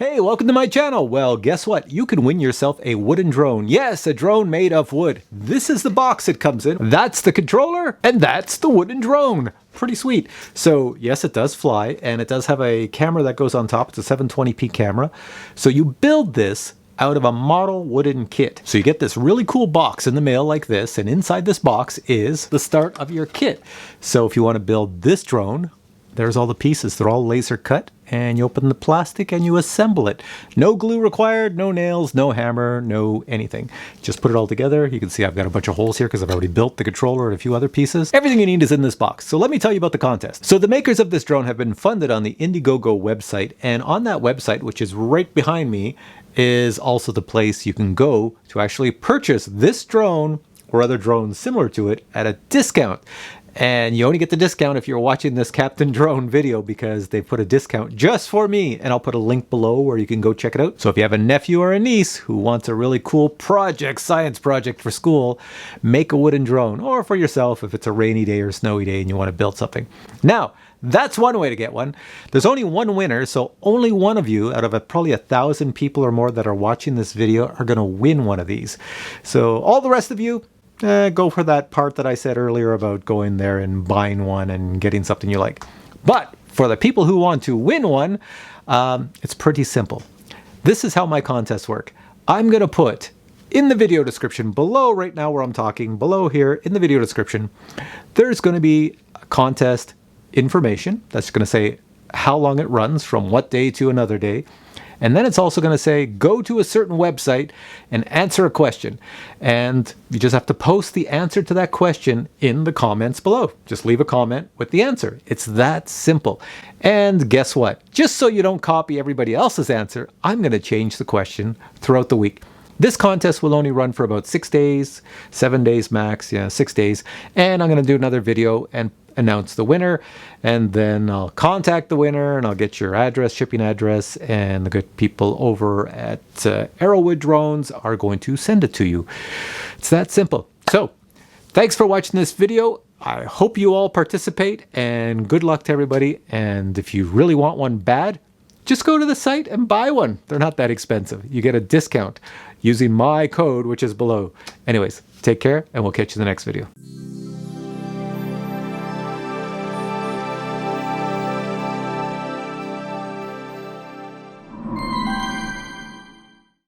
Hey, welcome to my channel. Well, guess what? You can win yourself a wooden drone. Yes, a drone made of wood. This is the box it comes in. That's the controller, and that's the wooden drone. Pretty sweet. So yes, it does fly, and it does have a camera that goes on top. It's a 720p camera. So you build this out of a model wooden kit. So you get this really cool box in the mail like this, and inside this box is the start of your kit. So if you want to build this drone, there's all the pieces. They're all laser cut, and you open the plastic and you assemble it. No glue required, no nails, no hammer, no anything. Just put it all together. You can see I've got a bunch of holes here because I've already built the controller and a few other pieces. Everything you need is in this box. So let me tell you about the contest. So the makers of this drone have been funded on the Indiegogo website, and on that website, which is right behind me, is also the place you can go to actually purchase this drone or other drones similar to it at a discount. And you only get the discount if you're watching this Captain Drone video, because they put a discount just for me, and I'll put a link below where you can go check it out. So if you have a nephew or a niece who wants a really cool project, science project for school, make a wooden drone, or for yourself if it's a rainy day or snowy day and you want to build something. Now, that's one way to get one. There's only one winner, so only one of you out of probably 1,000 people or more that are watching this video are going to win one of these. So all the rest of you, go for that part that I said earlier about going there and buying one and getting something you like. But for the people who want to win one, it's pretty simple. This is how my contests work. I'm going to put in the video description below, right now where I'm talking, below here in the video description, there's going to be a contest information that's going to say how long it runs from what day to another day. And then it's also going to say, go to a certain website and answer a question. And you just have to post the answer to that question in the comments below. Just leave a comment with the answer. It's that simple. And guess what? Just so you don't copy everybody else's answer, I'm going to change the question throughout the week. This contest will only run for about 6 days, 7 days max, 6 days. And I'm going to do another video and announce the winner, and then I'll contact the winner and I'll get your address, shipping address, and the good people over at Arrowwood Drones are going to send it to you. It's that simple. So thanks for watching this video. I hope you all participate, and good luck to everybody. And if you really want one bad, just go to the site and buy one. They're not that expensive. You get a discount using my code, which is below. Anyways, take care, and we'll catch you in the next video.